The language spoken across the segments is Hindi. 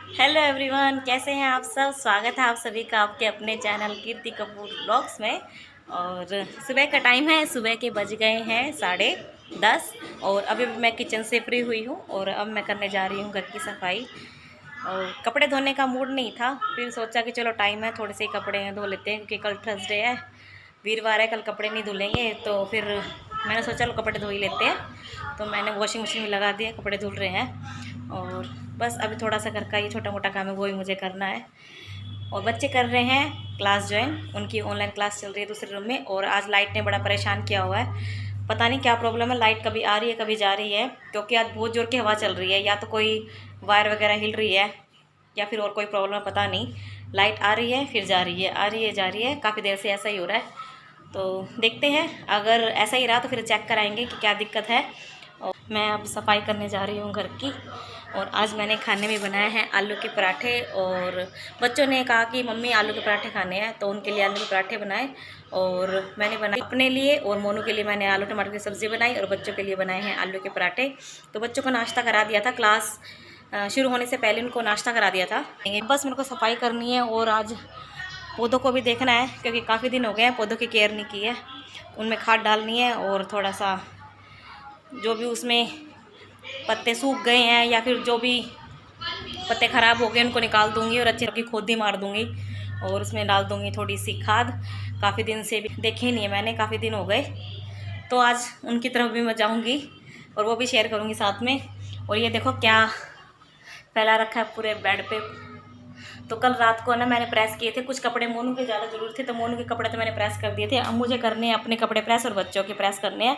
हेलो एवरीवन, कैसे हैं आप सब। स्वागत है आप सभी का आपके अपने चैनल कीर्ति कपूर ब्लॉग्स में। और सुबह का टाइम है, सुबह के बज गए हैं 10:30 और अभी मैं किचन से फ्री हुई हूँ और अब मैं करने जा रही हूँ घर की सफाई। और कपड़े धोने का मूड नहीं था, फिर सोचा कि चलो टाइम है, थोड़े से कपड़े हैं धो लेते हैं क्योंकि कल थर्सडे है, वीरवार है, कल कपड़े नहीं धुलेंगे। तो फिर मैंने सोचा लो कपड़े धो ही लेते हैं। तो मैंने वॉशिंग मशीन में लगा दिया, कपड़े धुल रहे हैं। और बस अभी थोड़ा सा घर का ये छोटा मोटा काम है, वो ही मुझे करना है। और बच्चे कर रहे हैं क्लास ज्वाइन, उनकी ऑनलाइन क्लास चल रही है दूसरे रूम में। और आज लाइट ने बड़ा परेशान किया हुआ है, पता नहीं क्या प्रॉब्लम है, लाइट कभी आ रही है कभी जा रही है। क्योंकि आज बहुत ज़ोर की हवा चल रही है, या तो कोई वायर वगैरह हिल रही है या फिर और कोई प्रॉब्लम है, पता नहीं। लाइट आ रही है फिर जा रही है, आ रही है जा रही है, काफ़ी देर से ऐसा ही हो रहा है। तो देखते हैं, अगर ऐसा ही रहा तो फिर चेक कराएंगे कि क्या दिक्कत है। और मैं अब सफाई करने जा रही हूँ घर की। और आज मैंने खाने में बनाए हैं आलू के पराठे। और बच्चों ने कहा कि मम्मी आलू के पराठे खाने हैं, तो उनके लिए आलू के पराठे बनाए। और मैंने बनाए अपने लिए और मोनू के लिए मैंने आलू टमाटर की सब्ज़ी बनाई, और बच्चों के लिए बनाए हैं आलू के पराठे। तो बच्चों को नाश्ता करा दिया था, क्लास शुरू होने से पहले उनको नाश्ता करा दिया था। बस मेरे को सफाई करनी है और आज पौधों को भी देखना है क्योंकि काफ़ी दिन हो गए हैं पौधों की केयर नहीं की है। उनमें खाद डालनी है और थोड़ा सा जो भी उसमें पत्ते सूख गए हैं या फिर जो भी पत्ते ख़राब हो गए उनको निकाल दूंगी और अच्छे की खोदी मार दूंगी और उसमें डाल दूंगी थोड़ी सी खाद। काफ़ी दिन से भी देखे नहीं है मैंने, काफ़ी दिन हो गए। तो आज उनकी तरफ भी मैं जाऊंगी और वो भी शेयर करूंगी साथ में। और ये देखो क्या फैला रखा है पूरे बेड पे। तो कल रात को ना मैंने प्रेस किए थे कुछ कपड़े, मोनू के ज़्यादा ज़रूरत थे तो मोनू के कपड़े तो मैंने प्रेस कर दिए थे। अब मुझे करने हैं अपने कपड़े प्रेस और बच्चों के प्रेस करने हैं,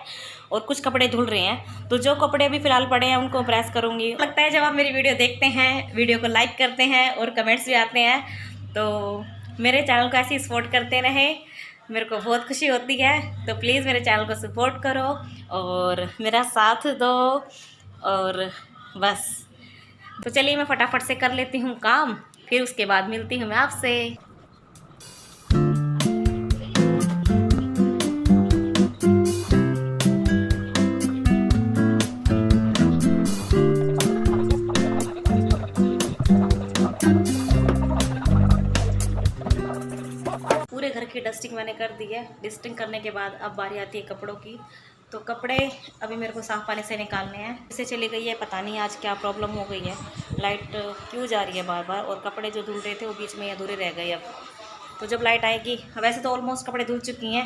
और कुछ कपड़े धुल रहे हैं। तो जो कपड़े अभी फ़िलहाल पड़े हैं उनको प्रेस करूँगी। लगता है जब आप मेरी वीडियो देखते हैं, वीडियो को लाइक करते हैं और कमेंट्स भी आते हैं, तो मेरे चैनल को ऐसे ही सपोर्ट करते रहें, मेरे को बहुत खुशी होती है। तो प्लीज़ मेरे चैनल को सपोर्ट करो और मेरा साथ दो। और बस, तो चलिए मैं फटाफट से कर लेती हूँ काम, फिर उसके बाद मिलती हूँ मैं आपसे। पूरे घर की डस्टिंग मैंने कर दी है। डस्टिंग करने के बाद अब बारी आती है कपड़ों की। तो कपड़े अभी मेरे को साफ़ पानी से निकालने हैं। इसे चली गई है, पता नहीं आज क्या प्रॉब्लम हो गई है, लाइट क्यों जा रही है बार बार। और कपड़े जो धुल रहे थे वो बीच में अधूरे रह गए। अब तो जब लाइट आएगी, वैसे तो ऑलमोस्ट कपड़े धुल चुकी हैं,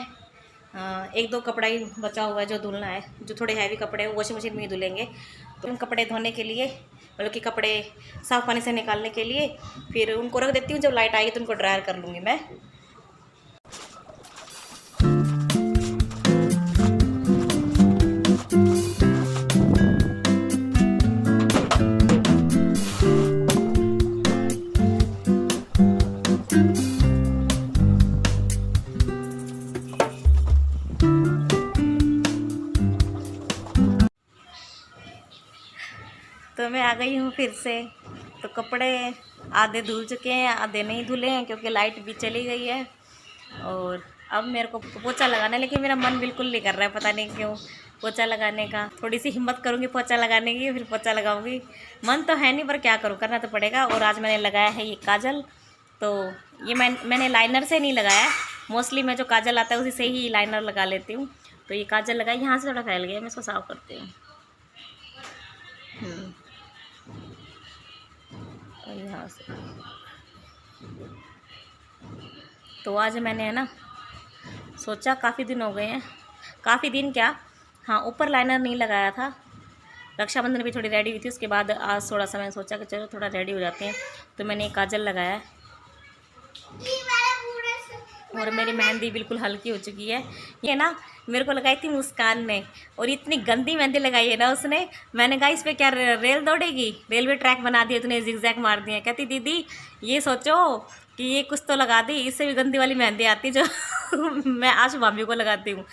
एक दो कपड़ा ही बचा हुआ है जो धुलना है। जो थोड़े हैवी कपड़े हैं वो वॉशिंग मशीन में ही धुलेंगे। तो उन कपड़े धोने के लिए, मतलब कि कपड़े साफ़ पानी से निकालने के लिए फिर उनको रख देती हूँ। जब लाइट आएगी तो उनको ड्रायर कर लूँगी मैं। तो मैं आ गई हूँ फिर से। तो कपड़े आधे धुल चुके हैं, आधे नहीं धुले हैं क्योंकि लाइट भी चली गई है। और अब मेरे को पोछा लगाना है, लेकिन मेरा मन बिल्कुल नहीं कर रहा है, पता नहीं क्यों पोछा लगाने का। थोड़ी सी हिम्मत करूँगी पोछा लगाने की, फिर पोछा लगाऊंगी। मन तो है नहीं पर क्या करूँ, करना तो पड़ेगा। और आज मैंने लगाया है ये काजल। तो ये मैंने लाइनर से नहीं लगाया, मोस्टली मैं जो काजल आता है उसी से ही लाइनर लगा लेती हूँ। तो ये काजल लगाई, यहाँ से थोड़ा फैल गया, मैं इसको साफ करती हूँ। और यहाँ से तो आज मैंने है ना सोचा, काफ़ी दिन हो गए हैं, काफ़ी दिन क्या, हाँ ऊपर लाइनर नहीं लगाया था। रक्षाबंधन भी थोड़ी रेडी हुई थी, उसके बाद आज थोड़ा सा मैंने सोचा कि चलो थोड़ा रेडी हो जाते हैं। तो मैंने एक काजल लगाया है और मेरी मेहंदी बिल्कुल हल्की हो चुकी है। ये ना मेरे को लगाई थी मुस्कान ने, और इतनी गंदी मेहंदी लगाई है ना उसने। मैंने कहा इस पर क्या रेल दौड़ेगी, रेलवे ट्रैक बना दिया तूने, जिगजैग मार दिया। कहती दीदी ये सोचो कि ये कुछ तो लगा दी, इससे भी गंदी वाली मेहंदी आती जो मैं आज भाभी को लगाती हूँ।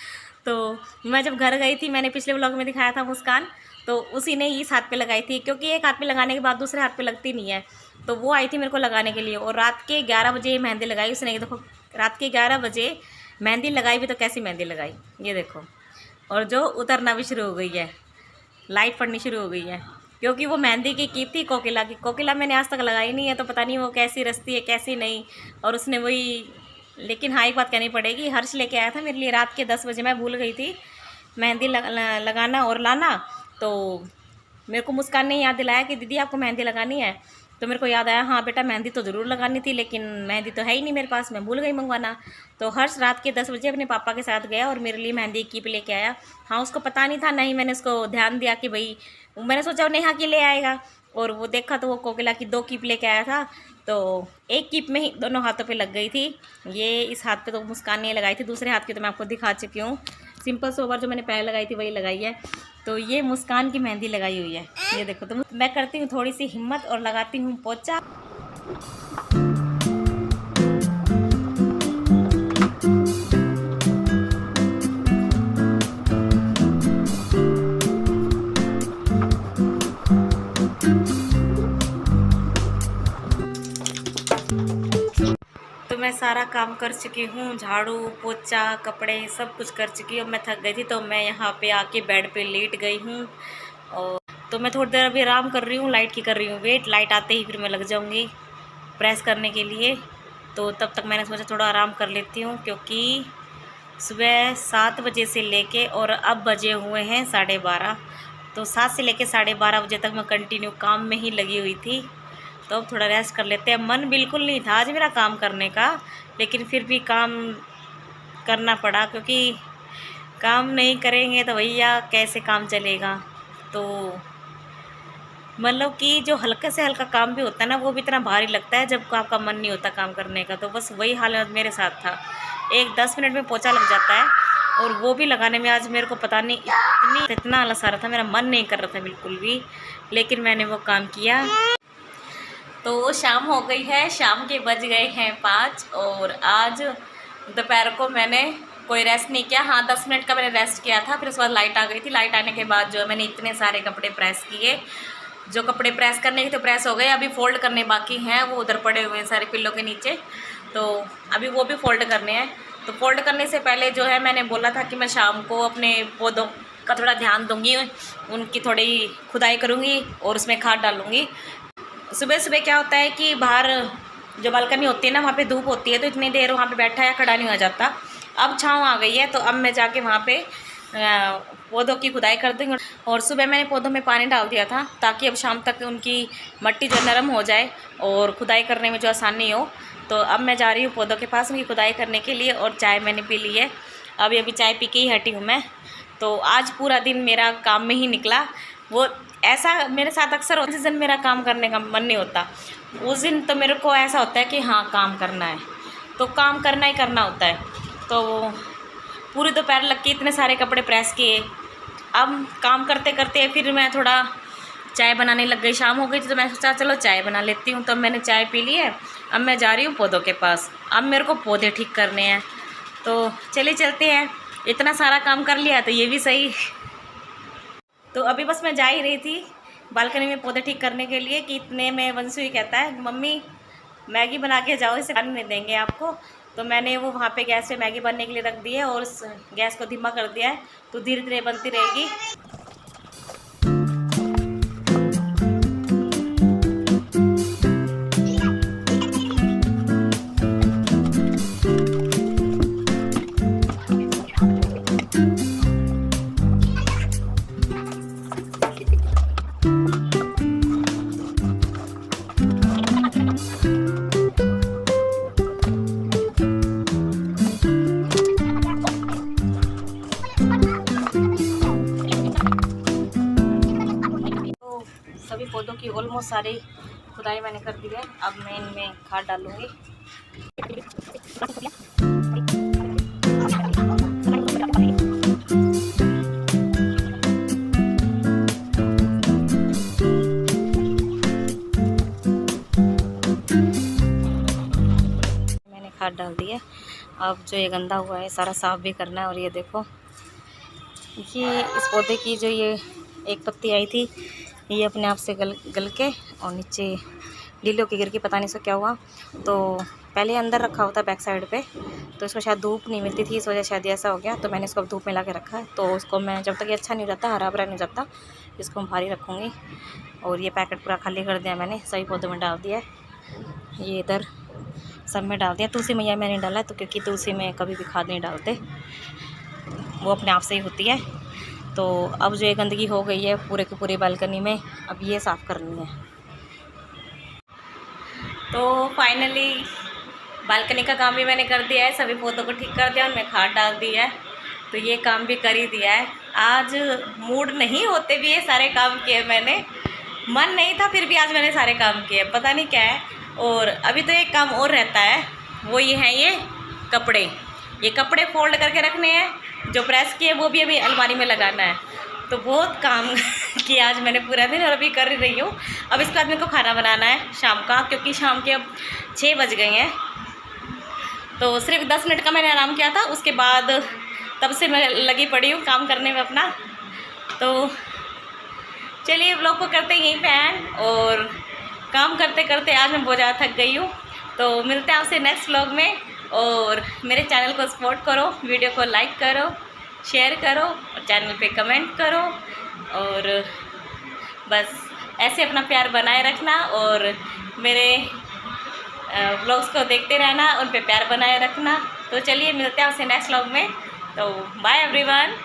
तो मैं जब घर गई थी, मैंने पिछले व्लॉग में दिखाया था मुस्कान, तो उसी ने इस हाथ पे लगाई थी, क्योंकि एक हाथ पे लगाने के बाद दूसरे हाथ पे लगती नहीं है। तो वो आई थी मेरे को लगाने के लिए, और रात के 11 बजे मेहंदी लगाई उसने। देखो रात के 11 बजे मेहंदी लगाई भी, तो कैसी मेहंदी लगाई ये देखो। और जो उतरना भी शुरू हो गई है, लाइट पड़नी शुरू हो गई है। क्योंकि वो मेहंदी की कीप थी कोकिला की। कोकिला मैंने आज तक लगाई नहीं है, तो पता नहीं वो कैसी रचती है कैसी नहीं। और उसने वही, लेकिन हाँ एक बात कहनी पड़ेगी, हर्ष लेके आया था मेरे लिए रात के 10 बजे। मैं भूल गई थी मेहंदी लगाना और लाना, तो मेरे को मुस्कान ने याद दिलाया कि दीदी आपको मेहंदी लगानी है। तो मेरे को याद आया, हाँ बेटा मेहंदी तो ज़रूर लगानी थी, लेकिन मेहंदी तो है ही नहीं मेरे पास, मैं भूल गई मंगवाना। तो हर्ष रात के 10 बजे अपने पापा के साथ गया और मेरे लिए मेहंदी की कीप लेके आया। हाँ उसको पता नहीं था, नहीं मैंने उसको ध्यान दिया कि भाई, मैंने सोचा वो नेहा की ले आएगा, और वो देखा तो वो कोकिला की 2 कीप लेके आया था। तो एक कीप में ही दोनों हाथों पे लग गई थी। ये इस हाथ पे तो मुस्कान ने लगाई थी, दूसरे हाथ की तो मैं आपको दिखा चुकी हूँ। सिंपल सोवर जो मैंने पहले लगाई थी वही लगाई है। तो ये मुस्कान की मेहंदी लगाई हुई है, ये देखो। तो मैं करती हूँ थोड़ी सी हिम्मत और लगाती हूँ पोंछा। तो मैं सारा काम कर चुकी हूँ, झाड़ू पोछा कपड़े सब कुछ कर चुकी हूँ। मैं थक गई थी तो मैं यहाँ पे आके बेड पे लेट गई हूँ। और तो मैं थोड़ी देर अभी आराम कर रही हूँ, लाइट की कर रही हूँ वेट। लाइट आते ही फिर मैं लग जाऊँगी प्रेस करने के लिए। तो तब तक मैंने सोचा थोड़ा आराम कर लेती हूँ, क्योंकि सुबह 7 बजे से लेके और अब बजे हुए हैं 12:30। तो 7 से लेके 12:30 बजे तक मैं कंटिन्यू काम में ही लगी हुई थी। तो अब थोड़ा रेस्ट कर लेते हैं। मन बिल्कुल नहीं था आज मेरा काम करने का, लेकिन फिर भी काम करना पड़ा, क्योंकि काम नहीं करेंगे तो भैया कैसे काम चलेगा। तो मतलब कि जो हल्के से हल्का काम भी होता है ना, वो भी इतना भारी लगता है जब आपका मन नहीं होता काम करने का। तो बस वही हालत मेरे साथ था। एक 10 मिनट में पोंछा लग जाता है, और वो भी लगाने में आज मेरे को पता नहीं इतना आलस आ रहा था, मेरा मन नहीं कर रहा था बिल्कुल भी, लेकिन मैंने वो काम किया। तो शाम हो गई है, शाम के बज गए हैं 5, और आज दोपहर को मैंने कोई रेस्ट नहीं किया। हाँ 10 मिनट का मैंने रेस्ट किया था, फिर उसके बाद लाइट आ गई थी। लाइट आने के बाद जो है मैंने इतने सारे कपड़े प्रेस किए। जो कपड़े प्रेस करने के तो प्रेस हो गए, अभी फोल्ड करने बाकी हैं, वो उधर पड़े हुए हैं सारे पिल्लों के नीचे। तो अभी वो भी फोल्ड करने हैं। तो फोल्ड करने से पहले जो है मैंने बोला था कि मैं शाम को अपने पौधों का थोड़ा ध्यान दूँगी, उनकी थोड़ी खुदाई करूँगी और उसमें खाद डालूँगी। सुबह सुबह क्या होता है कि बाहर जो बालकनी होती है ना, वहाँ पे धूप होती है, तो इतनी देर वहाँ पे बैठा या खड़ा नहीं हो जाता। अब छाँव आ गई है, तो अब मैं जाके वहाँ पे पौधों की खुदाई कर दूँगी। और सुबह मैंने पौधों में पानी डाल दिया था, ताकि अब शाम तक उनकी मट्टी जो नरम हो जाए और खुदाई करने में जो आसानी हो। तो अब मैं जा रही हूँ पौधों के पास उनकी खुदाई करने के लिए। और चाय मैंने पी ली है, अभी चाय पी के ही हटी हूँ मैं। तो आज पूरा दिन मेरा काम में ही निकला। वो ऐसा मेरे साथ अक्सर होता है, जिस दिन मेरा काम करने का मन नहीं होता उस दिन तो मेरे को ऐसा होता है कि हाँ काम करना है, तो काम करना ही करना होता है। तो पूरी दोपहर लग के इतने सारे कपड़े प्रेस किए। अब काम करते करते फिर मैं थोड़ा चाय बनाने लग गई। शाम हो गई थी तो मैं सोचा चलो चाय बना लेती हूँ। तो मैंने चाय पी ली है, अब मैं जा रही हूँ पौधों के पास। अब मेरे को पौधे ठीक करने हैं, तो चलिए चलते हैं। इतना सारा काम कर लिया तो ये भी सही। तो अभी बस मैं जा ही रही थी बालकनी में पौधे ठीक करने के लिए कि इतने में वंशु ही कहता है मम्मी मैगी बना के जाओ, इसे खाने नहीं देंगे आपको। तो मैंने वो वहाँ पे गैस पे मैगी बनने के लिए रख दी है और उस गैस को धीमा कर दिया है, तो धीरे धीरे बनती रहेगी। सभी पौधों की ऑलमोस्ट सारी खुदाई मैंने कर दी है। अब मैं इनमें खाद डालूंगी। मैंने खाद डाल दी है। अब जो ये गंदा हुआ है सारा साफ भी करना है। और ये देखो, ये इस पौधे की जो ये एक पत्ती आई थी, ये अपने आप से गल के और नीचे लीलों की गिर के पता नहीं सो क्या हुआ। तो पहले अंदर रखा होता बैक साइड पे, तो इसको शायद धूप नहीं मिलती थी, इस वजह शायद ऐसा हो गया। तो मैंने इसको अब धूप में ला के रखा है। तो उसको मैं जब तक ये अच्छा नहीं रहता, हरा भरा नहीं जाता, इसको हम बाहर ही रखूँगी। और ये पैकेट पूरा खाली कर दिया मैंने, सभी पौधों में डाल दिया है। ये इधर सब में डाल दिया। तुलसी मैया मैंने डाला है, तो क्योंकि तुलसी में कभी भी खाद नहीं डालते, वो अपने आप से ही होती है। तो अब जो ये गंदगी हो गई है पूरे की पूरी बालकनी में, अब ये साफ़ करनी है। तो फाइनली बालकनी का काम भी मैंने कर दिया है, सभी पौधों को ठीक कर दिया, उनमें खाद डाल दी है। तो ये काम भी कर ही दिया है। आज मूड नहीं होते भी ये सारे काम किए मैंने, मन नहीं था फिर भी आज मैंने सारे काम किए, पता नहीं क्या है। और अभी तो एक काम और रहता है, वो ये है ये कपड़े फोल्ड करके रखने हैं, जो प्रेस किए वो भी अभी अलमारी में लगाना है। तो बहुत काम किया आज मैंने पूरा दिन, और अभी कर रही हूँ। अब इसके बाद मेरे को खाना बनाना है शाम का, क्योंकि शाम के अब 6 बज गए हैं। तो सिर्फ 10 मिनट का मैंने आराम किया था, उसके बाद तब से मैं लगी पड़ी हूँ काम करने में अपना। तो चलिए व्लॉग को करते यहीं पे एंड, और काम करते करते आज मैं बहुत ज़्यादा थक गई हूँ। तो मिलते हैं आपसे नेक्स्ट व्लॉग में, और मेरे चैनल को सपोर्ट करो, वीडियो को लाइक करो, शेयर करो, और चैनल पे कमेंट करो, और बस ऐसे अपना प्यार बनाए रखना, और मेरे व्लॉग्स को देखते रहना, उन पे प्यार बनाए रखना। तो चलिए मिलते हैं आपसे नेक्स्ट व्लॉग में। तो बाय एवरीवन।